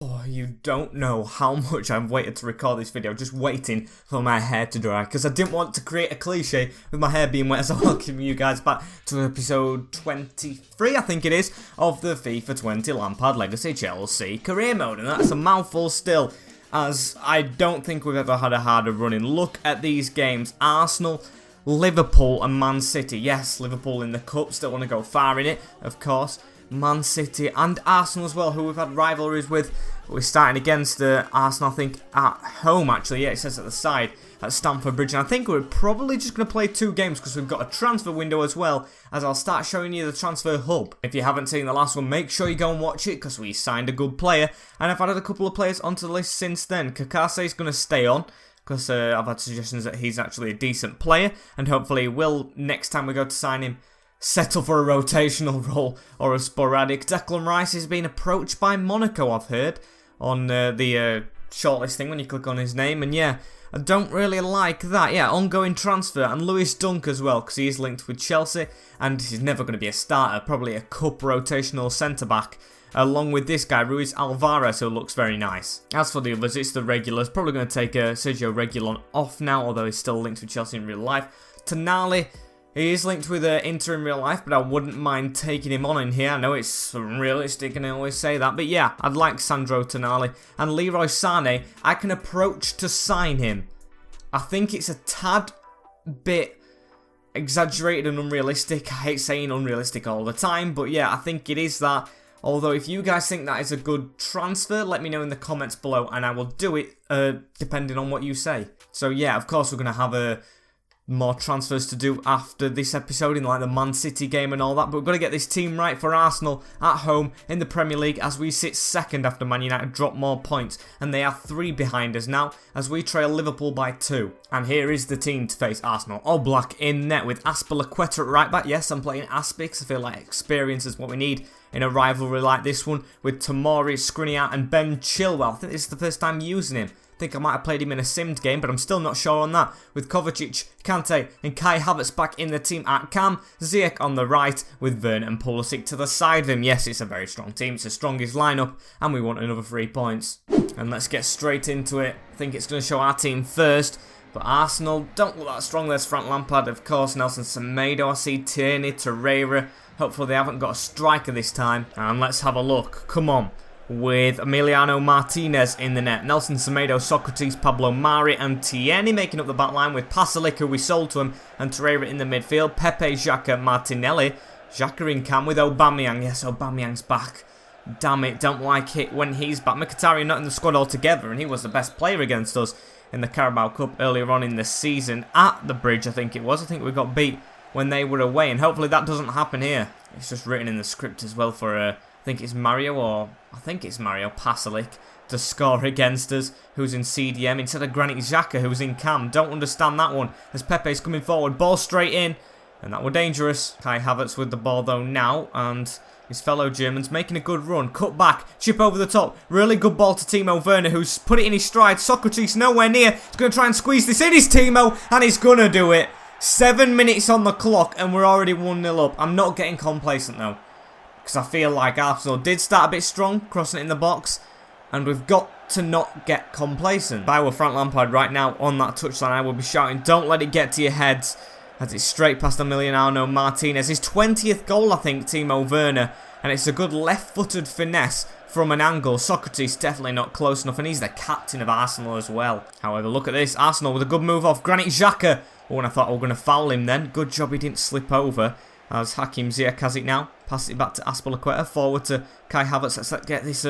Oh, you don't know how much I've waited to record this video, just waiting for my hair to dry, because I didn't want to create a cliche with my hair being wet, so I'll welcome you guys back to episode 23, I think it is, of the FIFA 20 Lampard Legacy Chelsea career mode, and that's a mouthful still, as I don't think we've ever had a harder running. Look at these games: Arsenal, Liverpool and Man City. Yes, Liverpool in the Cup, still want to go far in it, of course. Man City and Arsenal as well, who we've had rivalries with. We're starting against Arsenal, I think, at home, actually. Yeah, it says at the side, at Stamford Bridge. And I think we're probably just going to play 2 games because we've got a transfer window as well, as I'll start showing you the transfer hub. If you haven't seen the last one, make sure you go and watch it because we signed a good player. And I've added a couple of players onto the list since then. Kakase is going to stay on, because I've had suggestions that he's actually a decent player, and hopefully will, next time we go to sign him, settle for a rotational role or a sporadic. Declan Rice is being approached by Monaco, I've heard, on the shortlist thing when you click on his name, and yeah, I don't really like that. Yeah, ongoing transfer, and Lewis Dunk as well, because he is linked with Chelsea, and he's never going to be a starter, probably a cup rotational centre-back, along with this guy, Ruiz Alvarez, who looks very nice. As for the others, it's the regulars. Probably going to take Sergio Reguilon off now, although he's still linked with Chelsea in real life. Tonali, he is linked with Inter in real life, but I wouldn't mind taking him on in here. I know it's unrealistic and I always say that, but yeah, I'd like Sandro Tonali. And Leroy Sané, I can approach to sign him. I think it's a tad bit exaggerated and unrealistic. I hate saying unrealistic all the time, but yeah, I think it is that. Although, if you guys think that is a good transfer, let me know in the comments below, and I will do it, depending on what you say. So yeah, of course we're going to have more transfers to do after this episode, in like the Man City game and all that, but we've got to get this team right for Arsenal at home in the Premier League, as we sit second after Man United drop more points, and they are 3 behind us now, as we trail Liverpool by 2. And here is the team to face Arsenal. All black in net with Azpilicueta at right back. Yes, I'm playing Aspi because I feel like experience is what we need in a rivalry like this one, with Tomori, Skriniar and Ben Chilwell. I think this is the first time using him. I think I might have played him in a simmed game, but I'm still not sure on that. With Kovacic, Kante and Kai Havertz back in the team at cam. Ziyech on the right with Werner and Pulisic to the side of him. Yes, it's a very strong team. It's the strongest lineup, and we want another 3 points. And let's get straight into it. I think it's going to show our team first. But Arsenal don't look that strong. There's Frank Lampard, of course. Nelson Semedo, I see Tierney, Torreira. Hopefully they haven't got a striker this time. And let's have a look. Come on. With Emiliano Martinez in the net. Nelson Semedo, Socrates, Pablo Mari and Tierney making up the back line, with Pasalic, who we sold to him, and Torreira in the midfield. Pepe, Xhaka, Martinelli. Xhaka in camp with Aubameyang. Yes, Aubameyang's back. Damn it, don't like it when he's back. Mkhitaryan not in the squad altogether, and he was the best player against us in the Carabao Cup earlier on in the season at the Bridge, I think it was. I think we got beat when they were away, and hopefully that doesn't happen here. It's just written in the script as well for I think it's Mario Pasalic to score against us, who's in CDM instead of Granit Xhaka, who's in cam. Don't understand that one, as Pepe's coming forward, ball straight in, and that were dangerous. Kai Havertz with the ball though now, and his fellow Germans making a good run. Cut back, chip over the top, really good ball to Timo Werner, who's put it in his stride. Socrates nowhere near, he's going to try and squeeze this in. It's Timo, and he's going to do it. 7 minutes on the clock, and we're already 1-0 up. I'm not getting complacent though, because I feel like Arsenal did start a bit strong, crossing it in the box, and we've got to not get complacent. If I were Frank Lampard right now on that touchline, I would be shouting, don't let it get to your heads, as it's straight past Emiliano Martinez. His 20th goal, I think, Timo Werner, and it's a good left-footed finesse from an angle. Socrates definitely not close enough, and he's the captain of Arsenal as well. However, look at this, Arsenal with a good move off Granit Xhaka. Oh, and I thought we were going to foul him then. Good job he didn't slip over, as Hakim Ziyech has it now. Passes it back to Azpilicueta, forward to Kai Havertz. Let's get this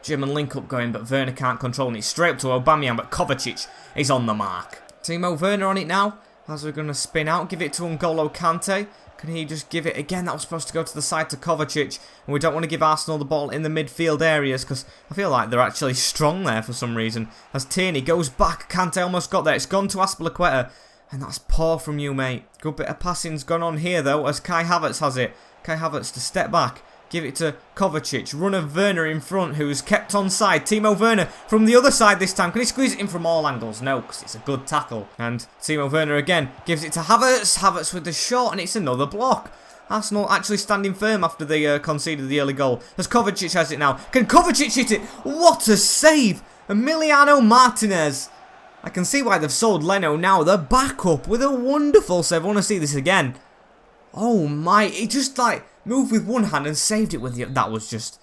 German link-up going, but Werner can't control it. It's straight up to Aubameyang, but Kovacic is on the mark. Timo Werner on it now, as we're going to spin out. Give it to N'Golo Kante. Can he just give it again? That was supposed to go to the side to Kovacic, and we don't want to give Arsenal the ball in the midfield areas, because I feel like they're actually strong there for some reason. As Tierney goes back, Kante almost got there. It's gone to Azpilicueta, and that's poor from you, mate. Good bit of passing's gone on here, though, as Kai Havertz has it. Kai Havertz to step back, give it to Kovacic, run of Werner in front, who's kept on side. Timo Werner from the other side this time. Can he squeeze it in from all angles? No, because it's a good tackle. And Timo Werner again gives it to Havertz. Havertz with the shot, and it's another block. Arsenal actually standing firm after they conceded the early goal. As Kovacic has it now. Can Kovacic hit it? What a save! Emiliano Martinez. I can see why they've sold Leno now. They're back up with a wonderful save. I want to see this again. Oh my, he just like moved with one hand and saved it with the... That was just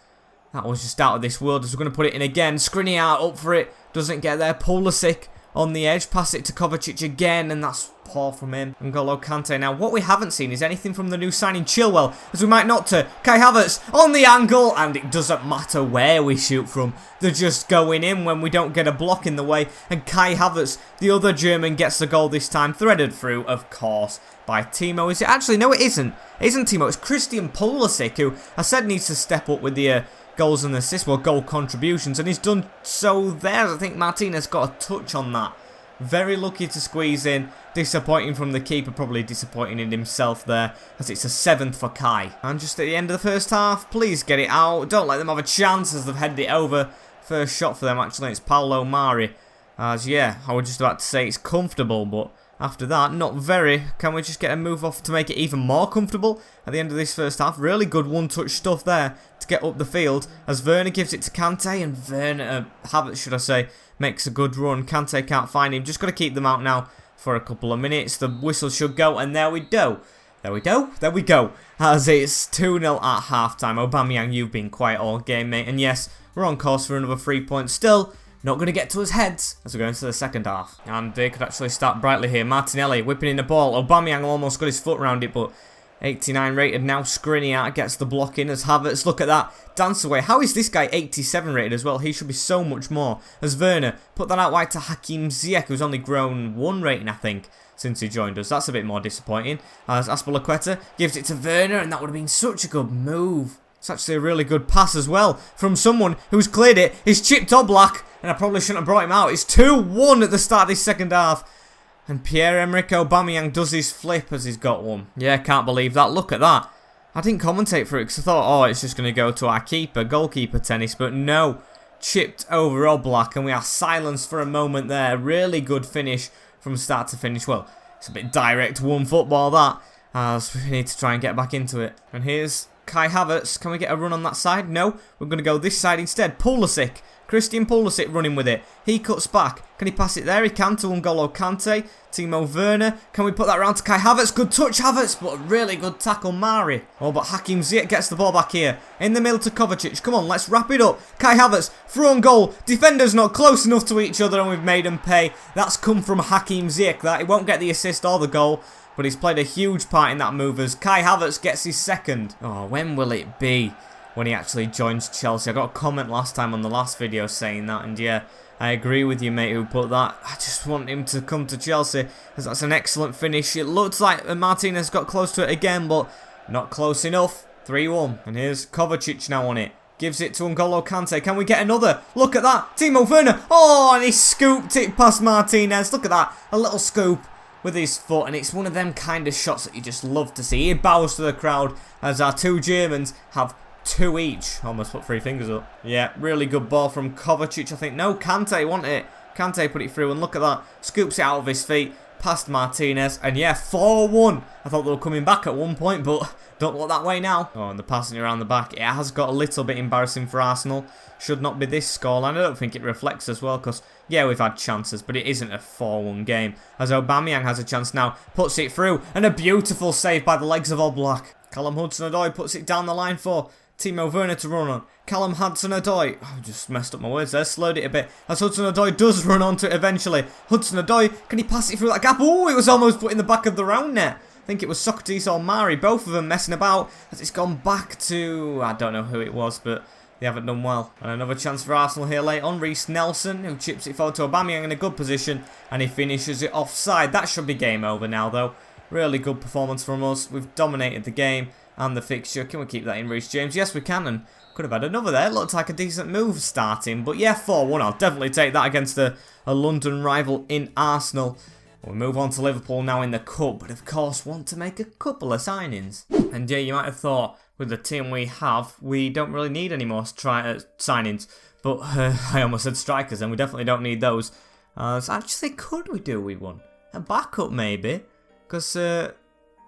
out of this world. As we're going to put it in again. Skriniar up for it. Doesn't get there. Pulisic on the edge. Pass it to Kovacic again. And that's poor from him. N'Golo Kante. Now, what we haven't seen is anything from the new signing Chilwell. As we might not to. Kai Havertz on the angle. And it doesn't matter where we shoot from. They're just going in when we don't get a block in the way. And Kai Havertz, the other German, gets the goal this time. Threaded through, of course, by Timo. Is it? Actually, no, it isn't. It isn't Timo. It's Christian Pulisic, who I said needs to step up with the... goals and assists, well, goal contributions, and he's done so there. I think Martinez got a touch on that. Very lucky to squeeze in. Disappointing from the keeper, probably disappointing in himself there, as it's a 7th for Kai. And just at the end of the first half, please get it out. Don't let them have a chance as they've headed it over. First shot for them, actually, it's Paulo Mari. As, yeah, I was just about to say it's comfortable, but after that, not very. Can we just get a move off to make it even more comfortable at the end of this first half? Really good one-touch stuff there to get up the field. As Werner gives it to Kante, and Werner, Havertz should I say, makes a good run. Kante can't find him. Just got to keep them out now for a couple of minutes. The whistle should go, and there we go. There we go. There we go. As it's 2-0 at half-time. Aubameyang, you've been quiet all game, mate. And yes, we're on course for another 3 points. Still... not going to get to his heads as we go into the second half. And they could actually start brightly here. Martinelli whipping in the ball. Aubameyang almost got his foot around it, but 89 rated now. Skriniar gets the block in as Havertz. Look at that. Dance away. How is this guy 87 rated as well? He should be so much more. As Werner put that out wide to Hakim Ziyech, who's only grown 1 rating, I think, since he joined us. That's a bit more disappointing. As Azpilicueta gives it to Werner, and that would have been such a good move. It's actually a really good pass as well from someone who's cleared it. He's chipped Oblak, and I probably shouldn't have brought him out. It's 2-1 at the start of this second half. And Pierre-Emerick Aubameyang does his flip as he's got one. Yeah, can't believe that. Look at that. I didn't commentate for it because I thought, oh, it's just going to go to our keeper, goalkeeper tennis. But no, chipped over Oblak, and we are silenced for a moment there. Really good finish from start to finish. Well, it's a bit direct one football that, as we need to try and get back into it. And here's Kai Havertz. Can we get a run on that side? No, we're going to go this side instead. Pulisic. Christian Pulisic running with it. He cuts back. Can he pass it there? He can to N'Golo Kante. Timo Werner. Can we put that round to Kai Havertz? Good touch, Havertz, but a really good tackle, Mari. Oh, but Hakim Ziyech gets the ball back here. In the middle to Kovacic. Come on, let's wrap it up. Kai Havertz, through on goal. Defenders not close enough to each other, and we've made them pay. That's come from Hakim Ziyech. That he won't get the assist or the goal, but he's played a huge part in that move as Kai Havertz gets his second. Oh, when will it be when he actually joins Chelsea? I got a comment last time on the last video saying that, and yeah, I agree with you, mate, who put that. I just want him to come to Chelsea, as that's an excellent finish. It looks like Martinez got close to it again, but not close enough. 3-1. And here's Kovacic now on it. Gives it to N'Golo Kante. Can we get another? Look at that. Timo Werner. Oh, and he scooped it past Martinez. Look at that. A little scoop with his foot, and it's one of them kind of shots that you just love to see. He bows to the crowd as our 2 Germans have 2 each. Almost put 3 fingers up. Yeah, really good ball from Kovacic, I think. No, Kante wanted it. Kante put it through, and look at that. Scoops it out of his feet, past Martinez, and yeah, 4-1. I thought they were coming back at one point, but don't look that way now. Oh, and the passing around the back. It has got a little bit embarrassing for Arsenal. Should not be this scoreline. I don't think it reflects as well, because, yeah, we've had chances, but it isn't a 4-1 game. As Aubameyang has a chance now, puts it through, and a beautiful save by the legs of Oblak. Callum Hudson-Odoi puts it down the line for Timo Werner to run on. Callum Hudson-Odoi. Oh, just messed up my words there. Slowed it a bit. As Hudson-Odoi does run onto it eventually. Hudson-Odoi, can he pass it through that gap? Oh, it was almost put in the back of the round net. I think it was Socrates or Mari. Both of them messing about as it's gone back to... I don't know who it was, but they haven't done well. And another chance for Arsenal here late on. Reece Nelson, who chips it forward to Aubameyang in a good position. And he finishes it offside. That should be game over now, though. Really good performance from us. We've dominated the game and the fixture. Can we keep that in, Reece James? Yes, we can, and could have had another there. Looked like a decent move starting, but yeah, 4-1. I'll definitely take that against a London rival in Arsenal. We move on to Liverpool now in the Cup, but of course want to make a couple of signings. And yeah, you might have thought, with the team we have, we don't really need any more signings, but I almost said strikers, and we definitely don't need those. So actually, could we do with one? A backup, maybe? Because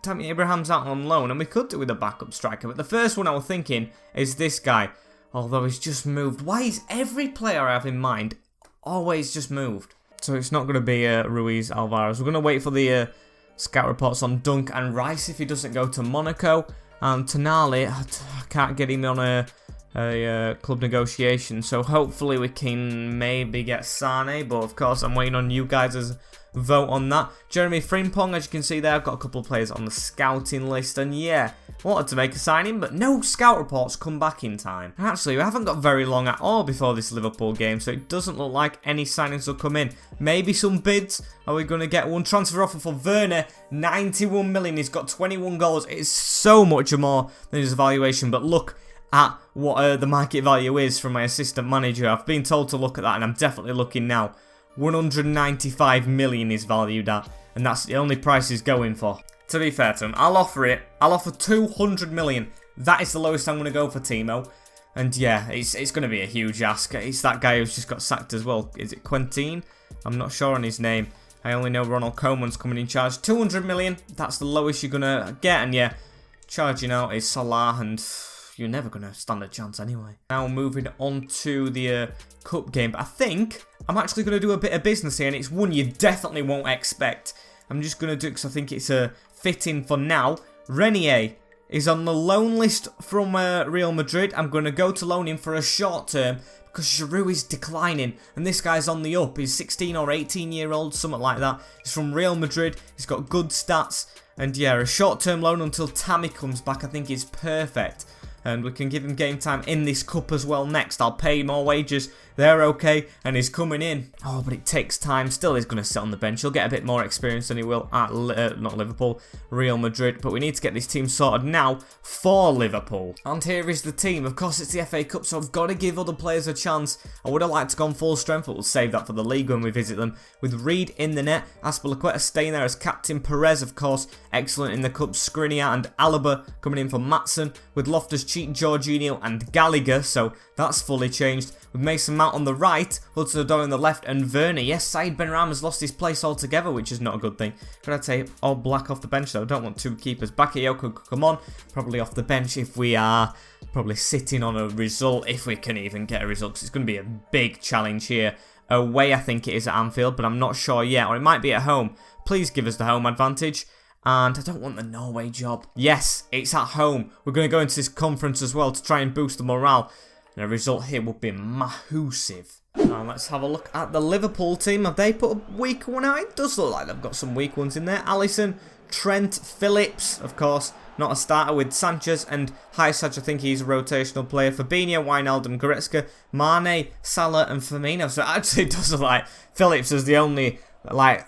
Tammy Abraham's out on loan, and we could do with a backup striker. But the first one I was thinking is this guy. Although he's just moved. Why is every player I have in mind always just moved? So it's not going to be Ruiz Alvarez. We're going to wait for the scout reports on Dunk and Rice if he doesn't go to Monaco. And Tonali, I can't get him on a club negotiation. So hopefully we can maybe get Sane. But of course I'm waiting on you guys' vote on that. Jeremy Frimpong, as you can see there, I've got a couple of players on the scouting list. And yeah, wanted to make a signing, but no scout reports come back in time. Actually, we haven't got very long at all before this Liverpool game, so it doesn't look like any signings will come in. Maybe some bids. Are we going to get one? Transfer offer for Werner, 91 million. He's got 21 goals. It's so much more than his valuation, but look at what the market value is from my assistant manager. I've been told to look at that, and I'm definitely looking now. 195 million is valued at, and that's the only price he's going for. To be fair to him, I'll offer it. I'll offer 200 million. That is the lowest I'm going to go for Timo. And yeah, it's going to be a huge ask. It's that guy who's just got sacked as well. Is it Quentin? I'm not sure on his name. I only know Ronald Koeman's coming in charge. 200 million. That's the lowest you're going to get. And yeah, charging out is Salah, and you're never going to stand a chance anyway. Now moving on to the cup game. But I think I'm actually going to do a bit of business here, and it's one you definitely won't expect. I'm just going to do it because I think it's fitting for now. Renier is on the loan list from Real Madrid. I'm going to go to loan him for a short term because Giroud is declining, and this guy's on the up. He's 16 or 18 year old, something like that. He's from Real Madrid. He's got good stats, and yeah, a short term loan until Tammy comes back I think is perfect. And we can give him game time in this cup as well next. I'll pay more wages. They're okay. And he's coming in. Oh, but it takes time. Still, he's going to sit on the bench. He'll get a bit more experience than he will at, not Liverpool, Real Madrid. But we need to get this team sorted now for Liverpool. And here is the team. Of course, it's the FA Cup, so I've got to give other players a chance. I would have liked to go on full strength, but we'll save that for the league when we visit them. With Reed in the net, Azpilicueta staying there as captain. Perez, of course, excellent in the cup. Skriniar and Alaba coming in for Maatsen. With Loftus-Cheek, Jorginho and Gallagher, so that's fully changed. With Mason Mount on the right, Hudson-Odoi on the left, and Werner. Yes, Said Benrahma's lost his place altogether, which is not a good thing. Could I take all black off the bench though? I don't want two keepers. Bakayoko could come on, probably off the bench if we are probably sitting on a result, if we can even get a result, because it's going to be a big challenge here. Away, I think it is at Anfield, but I'm not sure yet, or it might be at home. Please give us the home advantage. And I don't want the Norway job. Yes, it's at home. We're going to go into this conference as well to try and boost the morale. And a result here would be massive. Now let's have a look at the Liverpool team. Have they put a weak one out? It does look like they've got some weak ones in there. Alisson, Trent, Phillips, of course, not a starter, with Sanchez and Hysaj. I think he's a rotational player. Fabinho, Wijnaldum, Goretzka, Mane, Salah and Firmino. So it actually does look like Phillips is the only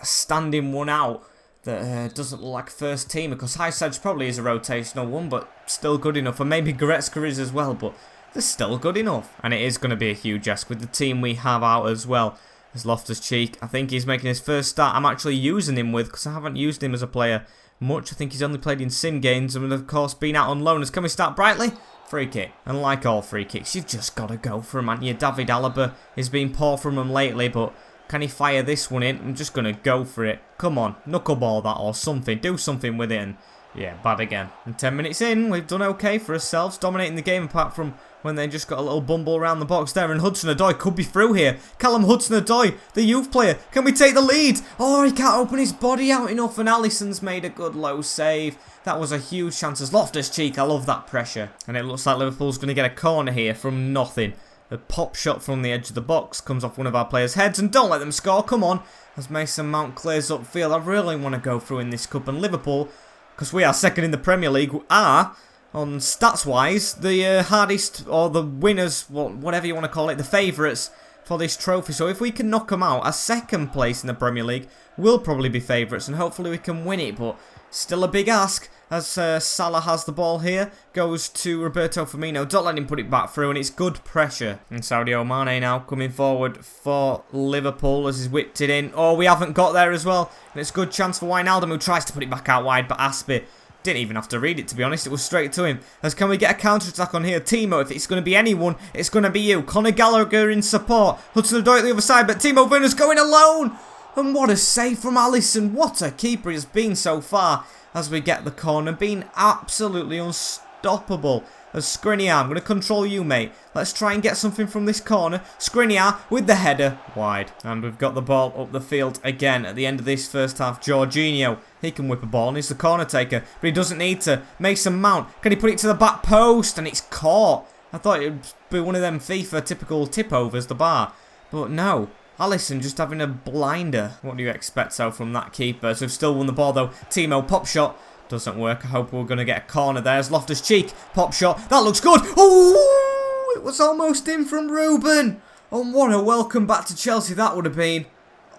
standing one out that doesn't look like first team, because Hysaj probably is a rotational one, but still good enough. And maybe Goretzka is as well, but they're still good enough. And it is going to be a huge ask with the team we have out as well. There's Loftus-Cheek. I think he's making his first start. I'm actually using him with, because I haven't used him as a player much. I think he's only played in sim games and of course been out on loan. Can we start brightly? Free kick. And like all free kicks, you've just got to go for him, haven't you? David Alaba has been poor from him lately, but can he fire this one in? I'm just going to go for it. Come on, knuckleball that or something. Do something with it. And yeah, bad again. And 10 minutes in, we've done okay for ourselves, dominating the game apart from when they just got a little bumble around the box there. And Hudson-Odoi could be through here. Callum Hudson-Odoi, the youth player. Can we take the lead? Oh, he can't open his body out enough. And Alisson's made a good low save. That was a huge chance as Loftus-Cheek. I love that pressure. And it looks like Liverpool's going to get a corner here from nothing. A pop shot from the edge of the box comes off one of our players' heads, and don't let them score, come on. As Mason Mount clears upfield, I really want to go through in this cup, and Liverpool, because we are second in the Premier League, are, on stats-wise, the hardest, or the winners, whatever you want to call it, the favourites for this trophy. So if we can knock them out, a second place in the Premier League will probably be favourites, and hopefully we can win it, but still a big ask. As Salah has the ball here, goes to Roberto Firmino. Don't let him put it back through, and it's good pressure. And Sadio Mane now coming forward for Liverpool as he's whipped it in. Oh, we haven't got there as well. And it's a good chance for Wijnaldum, who tries to put it back out wide, but Aspi didn't even have to read it, to be honest. It was straight to him. As can we get a counter-attack on here? Timo, if it's going to be anyone, it's going to be you. Conor Gallagher in support. Hudson-Odoi at the other side, but Timo Werner's going alone. And what a save from Alisson. What a keeper he has been so far. as we get the corner, being absolutely unstoppable. As Skriniar, I'm going to control you, mate. Let's try and get something from this corner. Skriniar with the header wide. And we've got the ball up the field again at the end of this first half. Jorginho, he can whip a ball and he's the corner taker, but he doesn't need to. Mason Mount, can he put it to the back post? And it's caught. I thought it would be one of them FIFA typical tip-overs, the bar. But no. Alisson just having a blinder. What do you expect so from that keeper? So we've still won the ball though. Timo, pop shot. Doesn't work. I hope we're going to get a corner there. As Loftus-Cheek, pop shot. That looks good. Oh, it was almost in from Ruben. Oh, what a welcome back to Chelsea that would have been.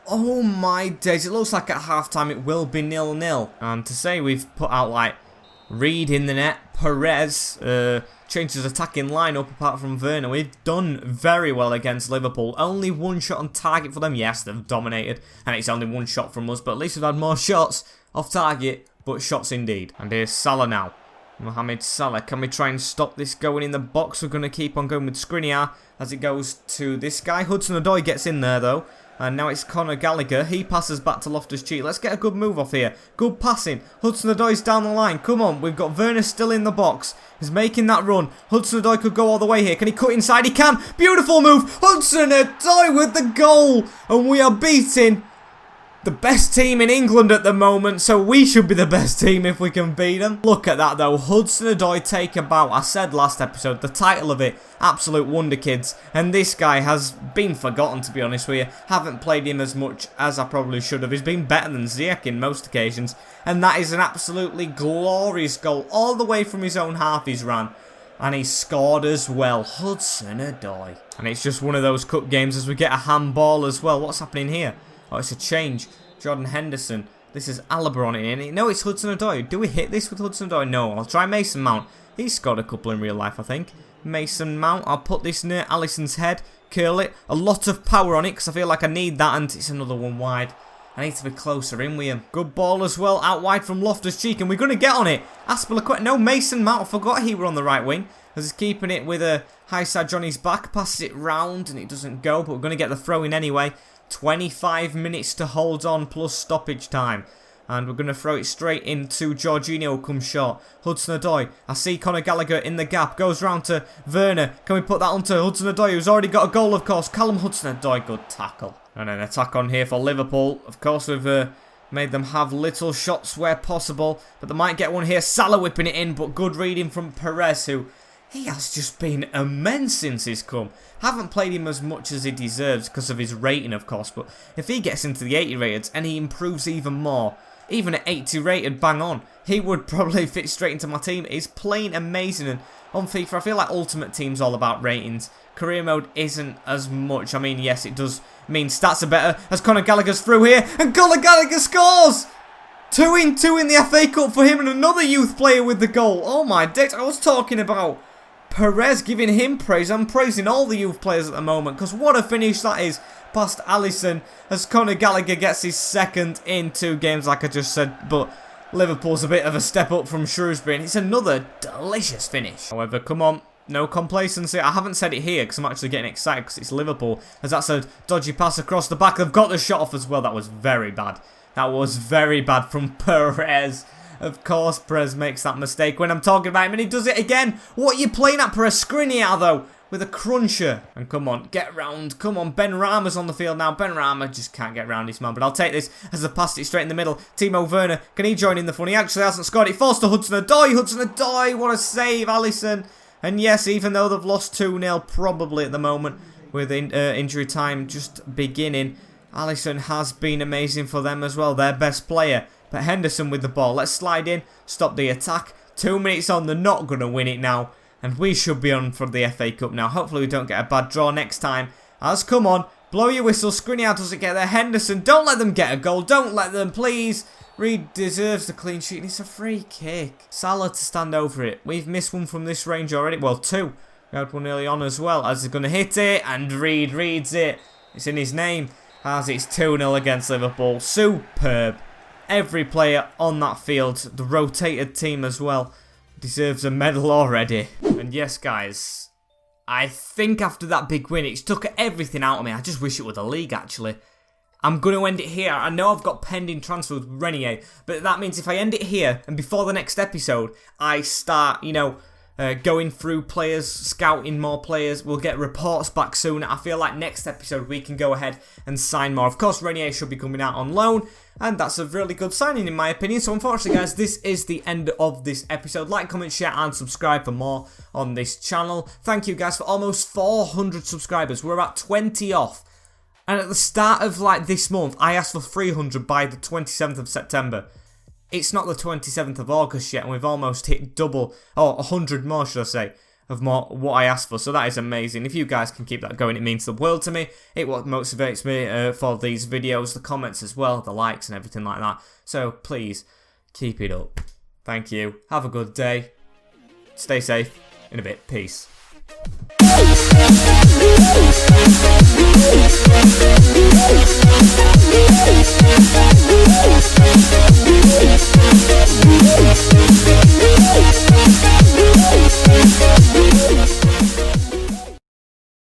Oh my days. It looks like at half-time it will be 0-0. And to say we've put out like Reed in the net, Perez, changed his attacking lineup apart from Werner. We've done very well against Liverpool. Only one shot on target for them. Yes, they've dominated. And it's only one shot from us. But at least we've had more shots off target. But shots indeed. And here's Salah now. Mohamed Salah. Can we try and stop this going in the box? We're going to keep on going with Skriniar as it goes to this guy. Hudson-Odoi gets in there though. And now it's Conor Gallagher. He passes back to Loftus-Cheek. Let's get a good move off here. Good passing. Hudson-Odoi's down the line. Come on. We've got Werner still in the box. He's making that run. Hudson-Odoi could go all the way here. Can he cut inside? He can. Beautiful move. Hudson-Odoi with the goal. And we are beating the best team in England at the moment, so we should be the best team if we can beat them. Look at that though, Hudson-Odoi take a bow. I said last episode, the title of it, Absolute Wonder Kids, and this guy has been forgotten to be honest with you. Haven't played him as much as I probably should have. He's been better than Ziyech in most occasions, and that is an absolutely glorious goal. All the way from his own half he's ran. And he scored as well. Hudson-Odoi. And it's just one of those cup games as we get a handball as well. What's happening here? Oh, it's a change. Jordan Henderson. This is Alaba on it. No, it's Hudson-Odoi. Do we hit this with Hudson-Odoi? No. I'll try Mason Mount. He's scored a couple in real life, I think. Mason Mount. I'll put this near Alisson's head. Curl it. A lot of power on it because I feel like I need that. And it's another one wide. I need to be closer in with him. Good ball as well. Out wide from Loftus-Cheek. And we're going to get on it. Aspilicueta. No, Mason Mount. I forgot he were on the right wing. As he's keeping it with a high side Johnny's back. Passes it round and it doesn't go. But we're going to get the throw in anyway. 25 minutes to hold on plus stoppage time. And we're going to throw it straight into Jorginho, come short. Hudson-Odoi. I see Conor Gallagher in the gap. Goes round to Werner. Can we put that onto Hudson-Odoi, who's already got a goal, of course. Callum Hudson-Odoi, good tackle. And an attack on here for Liverpool. Of course, we've made them have little shots where possible. But they might get one here. Salah whipping it in, but good reading from Perez, who... he has just been immense since he's come. Haven't played him as much as he deserves because of his rating, of course. But if he gets into the 80 rated and he improves even more, even at 80 rated, bang on, he would probably fit straight into my team. He's playing amazing. And on FIFA, I feel like Ultimate Team's all about ratings. Career mode isn't as much. I mean, yes, it does mean stats are better. As Conor Gallagher's through here. And Conor Gallagher scores! 2-2 in the FA Cup for him and another youth player with the goal. Oh my days, I was talking about Perez, giving him praise. I'm praising all the youth players at the moment because what a finish that is past Alisson as Conor Gallagher gets his second in 2 games like I just said. But Liverpool's a bit of a step up from Shrewsbury and it's another delicious finish. However, come on, no complacency. I haven't said it here because I'm actually getting excited because it's Liverpool. As that's a dodgy pass across the back. They've got the shot off as well. That was very bad. That was very bad from Perez. Of course, Perez makes that mistake when I'm talking about him, and he does it again. What are you playing at, Perez? Skriniar, though, with a cruncher. And come on, get round. Come on, Ben Rama's on the field now. Ben Rama just can't get round his man, but I'll take this as I passed it straight in the middle. Timo Werner, can he join in the fun? He actually hasn't scored. It falls to Hudson-Odoi. Hudson-Odoi, what a save, Alisson. And yes, even though they've lost 2-0 probably at the moment, with injury time just beginning, Alisson has been amazing for them as well. Their best player. But Henderson with the ball. Let's slide in. Stop the attack. 2 minutes on. They're not going to win it now. And we should be on for the FA Cup now. Hopefully we don't get a bad draw next time. As come on. Blow your whistle. Skriniar doesn't get there. Henderson. Don't let them get a goal. Don't let them, please. Reed deserves the clean sheet. And it's a free kick. Salah to stand over it. We've missed one from this range already. Well, 2. We had one early on as well. As they're going to hit it. And Reed reads it. It's in his name. As it's 2-0 against Liverpool. Superb. Every player on that field, the rotated team as well, deserves a medal already. And yes, guys, I think after that big win, it's took everything out of me. I just wish it were the league, actually. I'm going to end it here. I know I've got pending transfer with Renier, but that means if I end it here and before the next episode, I start, you know, going through players, scouting more players, we'll get reports back soon. I feel like next episode we can go ahead and sign more. Of course, Renier should be coming out on loan, and that's a really good signing in my opinion. So unfortunately, guys, this is the end of this episode. Like, comment, share, and subscribe for more on this channel. Thank you, guys, for almost 400 subscribers. We're about 20 off. And at the start of like this month, I asked for 300 by the 27th of September. It's not the 27th of August yet, and we've almost hit double, or 100 more, should I say, of more what I asked for. So that is amazing. If you guys can keep that going, it means the world to me. It what motivates me for these videos, the comments as well, the likes and everything like that. So please, keep it up. Thank you. Have a good day. Stay safe. In a bit. Peace.